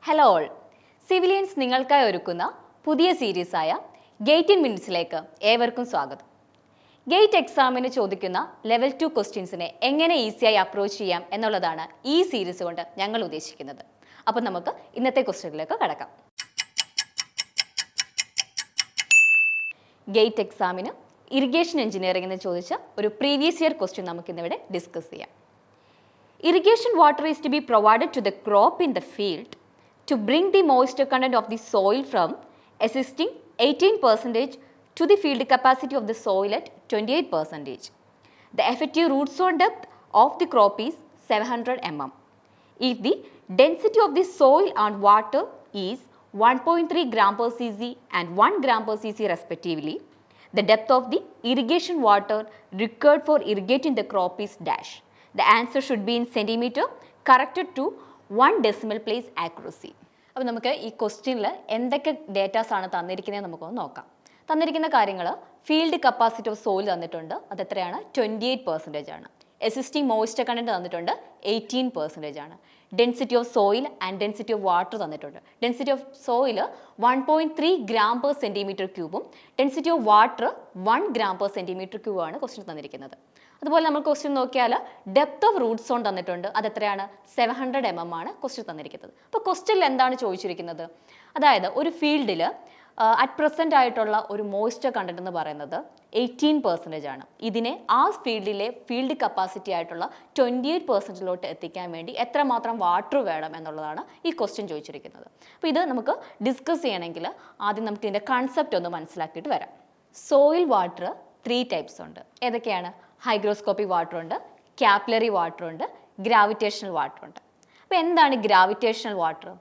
Hello all, civilians നിങ്ങൾക്കായി ഒരുക്കുന്ന പുതിയ സീരീസായ ഗേറ്റ് ഇൻ മിനിറ്റ്സിലേക്ക് ഏവർക്കും സ്വാഗതം. ഗേറ്റ് എക്സാമിന് ചോദിക്കുന്ന ലെവൽ 2 ക്വസ്റ്റ്യൻസിനെ എങ്ങനെ ഈസിയായി അപ്രോച്ച് ചെയ്യാം എന്നുള്ളതാണ് ഈ സീരീസ് കൊണ്ട് ഞങ്ങൾ ഉദ്ദേശിക്കുന്നത്. അപ്പം നമുക്ക് ഇന്നത്തെ ക്വസ്റ്റ്യനിലേക്ക് കടക്കാം. ഗേറ്റ് എക്സാമിന് ഇറിഗേഷൻ എഞ്ചിനീയറിംഗ് എന്ന് ചോദിച്ച ഒരു പ്രീവിയസ് ഇയർ ക്വസ്റ്റ്യൻ നമുക്കിന്നിവിടെ ഡിസ്കസ് ചെയ്യാം. Irrigation water is to be provided to the crop in the field to bring the moisture content of the soil from existing 18% to the field capacity of the soil at 28%. The effective root zone depth of the crop is 700 mm. If the density of the soil and water is 1.3 gram per cc and 1 gram per cc respectively, the depth of the irrigation water required for irrigating the crop is dash. The answer should be in centimeter corrected to 1 decimal place accuracy. അപ്പോൾ നമുക്ക് ഈ ക്വസ്റ്റ്യനിൽ എന്തൊക്കെ datas ആണ് തന്നിരിക്കുന്നത് നമുക്കൊന്ന് നോക്കാം. തന്നിരിക്കുന്ന കാര്യങ്ങൾ ഫീൽഡ് കപ്പാസിറ്റി ഓഫ് സോയിൽ തന്നിട്ടുണ്ട്, അത് എത്രയാണ്? 28% ആണ്. എക്സിസ്റ്റിംഗ് മോയ്സ്ചർ കണ്ടന്റ് തന്നിട്ടുണ്ട്, 18% ആണ്. Density of soil and density of water തന്നിട്ടുണ്ട്. Density of soil 1.3 gram per centimeter ക്യൂബും density of water 1 gram per centimeter ക്യൂബാണ് ക്വസ്റ്റ്യൻ തന്നിരിക്കുന്നത്. അതുപോലെ നമ്മൾ ക്വസ്റ്റ്യൻ നോക്കിയാൽ ഡെപ്ത് ഓഫ് റൂട്ട് സോൺ തന്നിട്ടുണ്ട്, അത് എത്രയാണ്? 700 mm ആണ് ക്വസ്റ്റ്യൻ തന്നിരിക്കുന്നത്. അപ്പോൾ ക്വസ്റ്റ്യനിൽ എന്താണ് ചോദിച്ചിരിക്കുന്നത്? അതായത് ഒരു ഫീൽഡിൽ അറ്റ് പ്രസൻറ്റ് ആയിട്ടുള്ള ഒരു മോയ്സ്ചർ കണ്ടന്റ് എന്ന് പറയുന്നത് 18% ആണ്. ഇതിനെ ആ ഫീൽഡിലെ ഫീൽഡ് കപ്പാസിറ്റി ആയിട്ടുള്ള 28% എത്തിക്കാൻ വേണ്ടി എത്രമാത്രം വാട്ടർ വേണം എന്നുള്ളതാണ് ഈ ക്വസ്റ്റ്യൻ ചോദിച്ചിരിക്കുന്നത്. അപ്പോൾ ഇത് നമുക്ക് ഡിസ്കസ് ചെയ്യണമെങ്കിൽ ആദ്യം നമുക്ക് ഇതിൻ്റെ കൺസെപ്റ്റ് ഒന്ന് മനസ്സിലാക്കിയിട്ട് വരാം. സോയിൽ വാട്ടർ 3 ടൈപ്സ് ഉണ്ട്. ഏതൊക്കെയാണ്? ഹൈഗ്രോസ്കോപ്പിക് വാട്ടർ ഉണ്ട്, കാപ്പിലറി വാട്ടർ ഉണ്ട്, ഗ്രാവിറ്റേഷണൽ വാട്ടർ ഉണ്ട്. അപ്പോൾ എന്താണ് ഗ്രാവിറ്റേഷണൽ വാട്ടർ?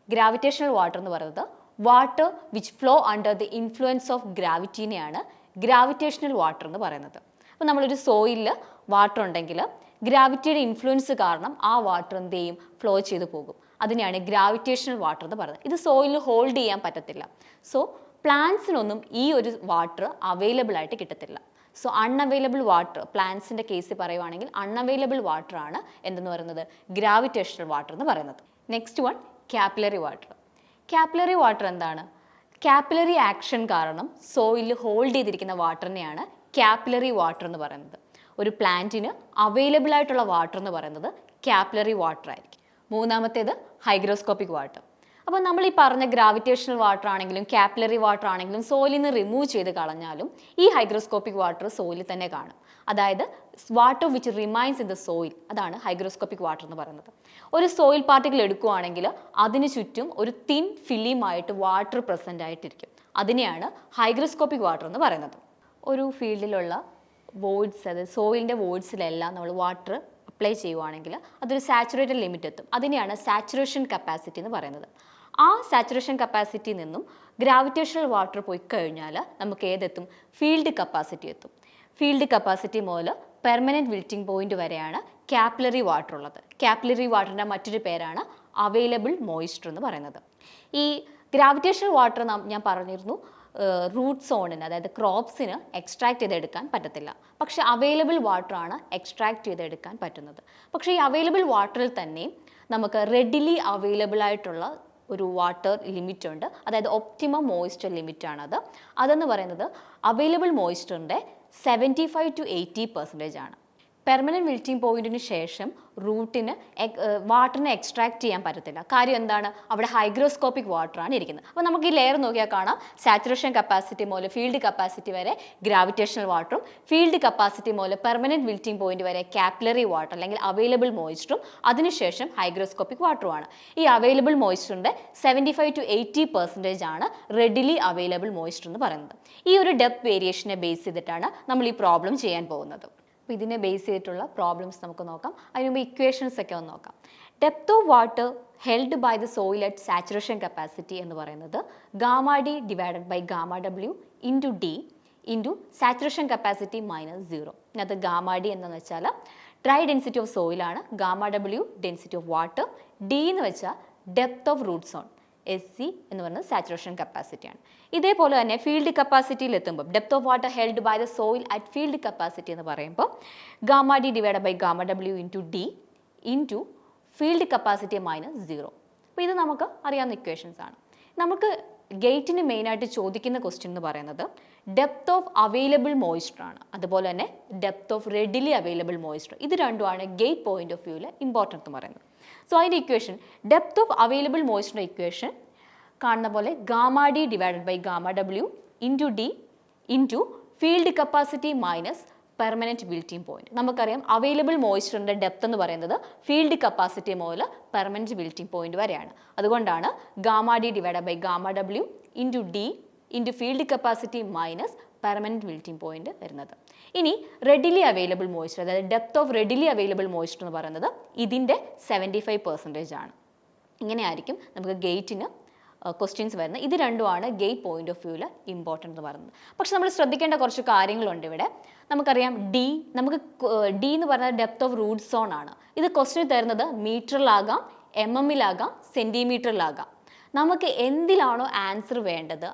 ഗ്രാവിറ്റേഷണൽ വാട്ടർ എന്ന് പറയുന്നത് water which flow under the influence of ഗ്രാവിറ്റീനെയാണ് ഗ്രാവിറ്റേഷണൽ വാട്ടർ എന്ന് പറയുന്നത്. അപ്പോൾ നമ്മളൊരു സോയിലിൽ വാട്ടർ ഉണ്ടെങ്കിൽ ഗ്രാവിറ്റിയുടെ ഇൻഫ്ലുവൻസ് കാരണം ആ വാട്ടർ എന്ത് ചെയ്യും? ഫ്ലോ ചെയ്ത് പോകും. അതിനെയാണ് ഗ്രാവിറ്റേഷണൽ വാട്ടർ എന്ന് പറയുന്നത്. ഇത് സോയിലിൽ ഹോൾഡ് ചെയ്യാൻ പറ്റത്തില്ല. സോ പ്ലാന്റ്സിനൊന്നും ഈ ഒരു വാട്ടർ അവൈലബിൾ ആയിട്ട് കിട്ടത്തില്ല. സോ അൺഅവൈലബിൾ വാട്ടർ, പ്ലാന്റ്സിൻ്റെ കേസിൽ പറയുവാണെങ്കിൽ അൺഅവൈലബിൾ വാട്ടർ ആണ് എന്തെന്ന് പറയുന്നത്? ഗ്രാവിറ്റേഷണൽ വാട്ടർ എന്ന് പറയുന്നത്. Next one, capillary water. Capillary water എന്താണ്? കാപ്പിലറി ആക്ഷൻ കാരണം സോയിലിൽ ഹോൾഡ് ചെയ്തിരിക്കുന്ന വാട്ടറിനെയാണ് കാപ്പിലറി വാട്ടർ എന്ന് പറയുന്നത്. ഒരു പ്ലാന്റിന് അവൈലബിൾ ആയിട്ടുള്ള വാട്ടർ എന്ന് പറയുന്നത് കാപ്പിലറി വാട്ടർ ആയിരിക്കും. മൂന്നാമത്തേത് ഹൈഗ്രോസ്കോപ്പിക് വാട്ടർ. അപ്പോൾ നമ്മൾ ഈ പറഞ്ഞ ഗ്രാവിറ്റേഷണൽ വാട്ടർ ആണെങ്കിലും കാപ്പിലറി വാട്ടർ ആണെങ്കിലും സോയിലിൽ നിന്ന് റിമൂവ് ചെയ്ത് കളഞ്ഞാലും ഈ ഹൈഗ്രോസ്കോപ്പിക് വാട്ടർ സോയിലിൽ തന്നെ കാണും. അതായത് water which remains in the soil, അതാണ് ഹൈഗ്രോസ്കോപ്പിക് വാട്ടർ എന്ന് പറയുന്നത്. ഒരു സോയിൽ പാർട്ടിക്കിൾ എടുക്കുകയാണെങ്കിൽ അതിന് ചുറ്റും ഒരു തിൻ ഫിലിമായിട്ട് വാട്ടർ പ്രസൻ്റ് ആയിട്ടിരിക്കും. അതിനെയാണ് ഹൈഗ്രോസ്കോപ്പിക് വാട്ടർ എന്ന് പറയുന്നത്. ഒരു ഫീൽഡിലുള്ള വോയിഡ്സ്, അതായത് സോയിലിൻ്റെ വോയിഡ്സിലെല്ലാം നമ്മൾ വാട്ടർ അപ്ലൈ ചെയ്യുവാണെങ്കിൽ അതൊരു സാച്ചുറേറ്റഡ് ലിമിറ്റ് എത്തും. അതിനെയാണ് സാച്ചുറേഷൻ കപ്പാസിറ്റി എന്ന് പറയുന്നത്. ആ സാച്ചുറേഷൻ കപ്പാസിറ്റിയിൽ നിന്നും ഗ്രാവിറ്റേഷണൽ വാട്ടർ പോയി കഴിഞ്ഞാൽ നമുക്ക് ഏതെത്തും? ഫീൽഡ് കപ്പാസിറ്റി എത്തും. ഫീൽഡ് കപ്പാസിറ്റി മുതൽ പെർമനൻറ്റ് വിൽറ്റിംഗ് പോയിന്റ് വരെയാണ് കാപ്പിലറി വാട്ടർ ഉള്ളത്. കാപ്പിലറി വാട്ടറിൻ്റെ മറ്റൊരു പേരാണ് അവൈലബിൾ മോയ്സ്ചർ എന്ന് പറയുന്നത്. ഈ ഗ്രാവിറ്റേഷണൽ വാട്ടർ ഞാൻ പറഞ്ഞിരുന്നു റൂട്ട് സോണിന്, അതായത് ക്രോപ്സിന് എക്സ്ട്രാക്ട് ചെയ്തെടുക്കാൻ പറ്റത്തില്ല. പക്ഷേ അവൈലബിൾ വാട്ടറാണ് എക്സ്ട്രാക്ട് ചെയ്തെടുക്കാൻ പറ്റുന്നത്. പക്ഷേ ഈ അവൈലബിൾ വാട്ടറിൽ തന്നെ നമുക്ക് റെഡിലി അവൈലബിൾ ആയിട്ടുള്ള ഒരു വാട്ടർ ലിമിറ്റ് ഉണ്ട്, അതായത് ഒപ്റ്റിമം മോയ്സ്ചർ ലിമിറ്റാണത്. അതെന്ന് പറയുന്നത് അവൈലബിൾ മോയ്സ്ചറിൻ്റെ 75 to 80% ആണ്. പെർമനൻറ്റ് വിൽറ്റിംഗ് പോയിന്റിന് ശേഷം റൂട്ടിന് വാട്ടറിനെ എക്സ്ട്രാക്ട് ചെയ്യാൻ പറ്റത്തില്ല. കാര്യം എന്താണ്? അവിടെ ഹൈഗ്രോസ്കോപ്പിക് വാട്ടറാണ് ഇരിക്കുന്നത്. അപ്പോൾ നമുക്ക് ഈ ലെയർ നോക്കിയാൽ കാണാം, സാച്ചുറേഷൻ കപ്പാസിറ്റി മുതൽ ഫീൽഡ് കപ്പാസിറ്റി വരെ ഗ്രാവിറ്റേഷണൽ വാട്ടറും ഫീൽഡ് കപ്പാസിറ്റി മുതൽ പെർമനൻറ്റ് വിൽറ്റിംഗ് പോയിന്റ് വരെ കാപ്പിലറി വാട്ടർ അല്ലെങ്കിൽ അവൈലബിൾ മോയ്സ്ചറും അതിനുശേഷം ഹൈഗ്രോസ്കോപ്പിക് വാട്ടറുമാണ്. ഈ അവൈലബിൾ മോയ്സ്ചറിൻ്റെ 75 to 80% ആണ് റെഡിലി അവൈലബിൾ മോയ്സ്ചർ എന്ന് പറയുന്നത്. ഈ ഒരു ഡെപ്ത് വേരിയേഷനെ ബേസ് ചെയ്തിട്ടാണ് നമ്മൾ ഈ പ്രോബ്ലം ചെയ്യാൻ പോകുന്നത്. അപ്പോൾ ഇതിനെ ബേസ് ചെയ്തിട്ടുള്ള പ്രോബ്ലംസ് നമുക്ക് നോക്കാം. അതിന് മുമ്പ് ഇക്വേഷൻസ് ഒക്കെ ഒന്ന് നോക്കാം. Depth of water held by the soil at saturation capacity എന്ന് പറയുന്നത് gamma D divided by gamma W into D into saturation capacity -0. ഇതിനകത്ത് ഗാമ ഡി എന്താണെന്ന് വെച്ചാൽ ഡ്രൈ ഡെൻസിറ്റി ഓഫ് സോയിലാണ്, gamma W density of water, D എന്ന് വെച്ചാൽ depth of root zone, SC എന്ന് പറയുന്നത് സാച്ചുറേഷൻ കപ്പാസിറ്റിയാണ്. ഇതേപോലെ തന്നെ ഫീൽഡ് കപ്പാസിറ്റിയിൽ എത്തുമ്പോൾ depth of water held by the soil at field capacity എന്ന് പറയുമ്പോൾ gamma D divide by gamma W into D into field capacity -0. അപ്പോൾ ഇത് നമുക്ക് അറിയാവുന്ന ഇക്വേഷൻസ് ആണ്. നമുക്ക് ഗേറ്റിന് മെയിനായിട്ട് ചോദിക്കുന്ന ക്വസ്റ്റ്യൻ എന്ന് പറയുന്നത് ഡെപ്ത് ഓഫ് അവൈലബിൾ മോയ്സ്ചർ ആണ്, അതുപോലെ തന്നെ depth of readily available moisture. ഇത് രണ്ടുമാണ് ഗേറ്റ് പോയിന്റ് ഓഫ് വ്യൂവിൽ ഇമ്പോർട്ടൻ്റ് എന്ന് പറയുന്നത്. സോ അതിൻ്റെ equation depth of available moisture equation കാണുന്ന പോലെ gamma D divided by gamma W into D into field capacity minus permanent wilting point. നമുക്കറിയാം അവൈലബിൾ മോയ്സ്ചറിൻ്റെ ഡെപ്ത് എന്ന് പറയുന്നത് ഫീൽഡ് കപ്പാസിറ്റി മുതൽ പെർമനൻറ്റ് ബിൽറ്റിംഗ് പോയിന്റ് വരെയാണ്. അതുകൊണ്ടാണ് gamma D divide by gamma W into D into field capacity minus permanent wilting point വരുന്നത്. ഇനി readily available moisture, അതായത് depth of readily available moisture എന്ന് പറയുന്നത് ഇതിൻ്റെ 75% ആണ്. ഇങ്ങനെയായിരിക്കും നമുക്ക് ഗേറ്റിന് ക്വസ്റ്റ്യൻസ് വരുന്നത്. ഇത് രണ്ടുമാണ് ഗേറ്റ് പോയിന്റ് ഓഫ് വ്യൂവിൽ ഇമ്പോർട്ടൻ്റ് എന്ന് പറയുന്നത്. പക്ഷെ നമ്മൾ ശ്രദ്ധിക്കേണ്ട കുറച്ച് കാര്യങ്ങളുണ്ട് ഇവിടെ. നമുക്കറിയാം നമുക്ക് ഡി എന്ന് പറയുന്നത് ഡെപ്ത് ഓഫ് റൂട്ട് സോൺ ആണ്. ഇത് ക്വസ്റ്റ്യൻ തരുന്നത് മീറ്ററിലാകാം, MM-ലാകാം, സെൻറ്റിമീറ്ററിലാകാം. നമുക്ക് എന്തിലാണോ ആൻസർ വേണ്ടത്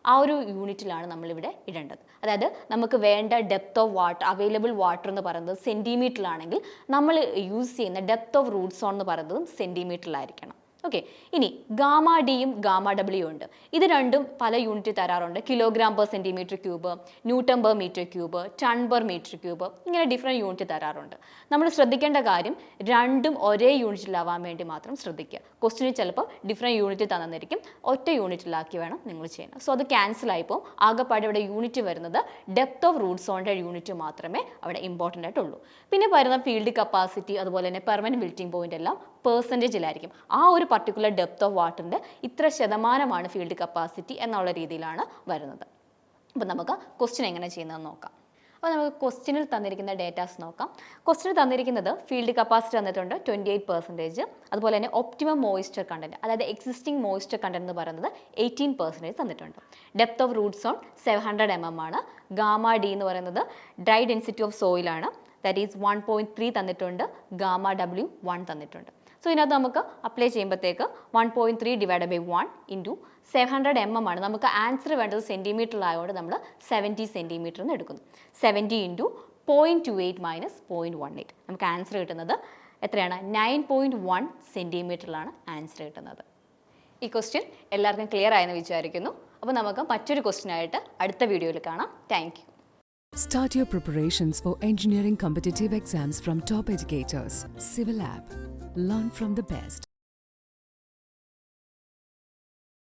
ആ ഒരു യൂണിറ്റിലാണ് നമ്മളിവിടെ ഇടേണ്ടത്. അതായത് നമുക്ക് വേണ്ട depth of water, available water എന്ന് പറയുന്നത് സെൻറ്റിമീറ്ററിലാണെങ്കിൽ നമ്മൾ യൂസ് ചെയ്യുന്ന ഡെപ്ത് ഓഫ് റൂട്ട് സോൺ എന്ന് പറയുന്നതും സെൻറ്റിമീറ്ററിലായിരിക്കണം. ഓക്കെ, ഇനി ഗാമ ഡിയും ഗാമ ഡബ്ല്യു ഉണ്ട്. ഇത് രണ്ടും പല യൂണിറ്റ് തരാറുണ്ട്. Kilogram per centimetre cube, newton per metre cube, ton per metre cube, ഇങ്ങനെ ഡിഫറെൻറ്റ് യൂണിറ്റ് തരാറുണ്ട്. നമ്മൾ ശ്രദ്ധിക്കേണ്ട കാര്യം രണ്ടും ഒരേ യൂണിറ്റിലാവാൻ വേണ്ടി മാത്രം ശ്രദ്ധിക്കുക. ക്വസ്റ്റിന് ചിലപ്പോൾ ഡിഫറെൻറ്റ് യൂണിറ്റ് തന്നിരിക്കും, ഒറ്റ യൂണിറ്റിലാക്കി വേണം നിങ്ങൾ ചെയ്യാൻ. സോ അത് ക്യാൻസൽ ആയിപ്പോൾ ആകെപ്പാടെ ഇവിടെ യൂണിറ്റ് വരുന്നത് ഡെപ്ത് ഓഫ് റൂട്ട് സോണിൻ്റെ യൂണിറ്റ് മാത്രമേ അവിടെ ഇമ്പോർട്ടൻ്റ് ആയിട്ടുള്ളൂ. പിന്നെ വരുന്ന ഫീൽഡ് കപ്പാസിറ്റി അതുപോലെ തന്നെ പെർമനൻറ്റ് ബിൽറ്റിംഗ് പോയിന്റ് എല്ലാം പെർസെൻറ്റേജിലായിരിക്കും. ആ ഒരു പർട്ടിക്കുലർ ഡെപ്ത് ഓഫ് വാട്ടറിൻ്റെ ഇത്ര ശതമാനമാണ് ഫീൽഡ് കപ്പാസിറ്റി എന്നുള്ള രീതിയിലാണ് വരുന്നത്. അപ്പോൾ നമുക്ക് ക്വസ്റ്റ്യൻ എങ്ങനെ ചെയ്യുന്നതെന്ന് നോക്കാം. അപ്പോൾ നമുക്ക് ക്വസ്റ്റ്യനിൽ തന്നിരിക്കുന്ന ഡേറ്റാസ് നോക്കാം. ക്വസ്റ്റ്യനിൽ തന്നിരിക്കുന്നത് ഫീൽഡ് കപ്പാസിറ്റി തന്നിട്ടുണ്ട് 28%, അതുപോലെ തന്നെ ഒപ്റ്റിമം മോയ്സ്ചർ കണ്ടന്റ്, അതായത് എക്സിസ്റ്റിംഗ് മോയ്സ്ചർ കണ്ടന്റ് എന്ന് പറയുന്നത് 18% തന്നിട്ടുണ്ട്. Depth of root zone 700 mm ആണ്. ഗാമ ഡി എന്ന് പറയുന്നത് ഡ്രൈ ഡെൻസിറ്റി ഓഫ് സോയിലാണ്, ദാറ്റ് ഈസ് 1.3 തന്നിട്ടുണ്ട്. ഗാമ ഡബ്ല്യു 1 തന്നിട്ടുണ്ട്. സോ ഇതിനകത്ത് നമുക്ക് അപ്ലൈ ചെയ്യുമ്പോഴത്തേക്ക് 1.3 ഡിവൈഡ് ബൈ 1 ഇൻറ്റു 700 mm ആണ്. നമുക്ക് ആൻസർ വേണ്ടത് സെൻറ്റിമീറ്ററിലായതുകൊണ്ട് നമ്മൾ 70 സെൻറ്റിമീറ്റർ എന്ന് എടുക്കുന്നു. 70 ഇൻറ്റു 0.28 മൈനസ് 0.18. നമുക്ക് ആൻസർ കിട്ടുന്നത് എത്രയാണ്? 9.1 സെൻറ്റിമീറ്ററിലാണ് ആൻസർ കിട്ടുന്നത്. ഈ ക്വസ്റ്റ്യൻ എല്ലാവർക്കും ക്ലിയർ ആയെന്ന് വിചാരിക്കുന്നു. അപ്പോൾ നമുക്ക് മറ്റൊരു ക്വസ്റ്റ്യനായിട്ട് അടുത്ത വീഡിയോയിൽ കാണാം. Thank you. Start your preparations for engineering competitive exams from top educators. Civilianz. Learn from the best.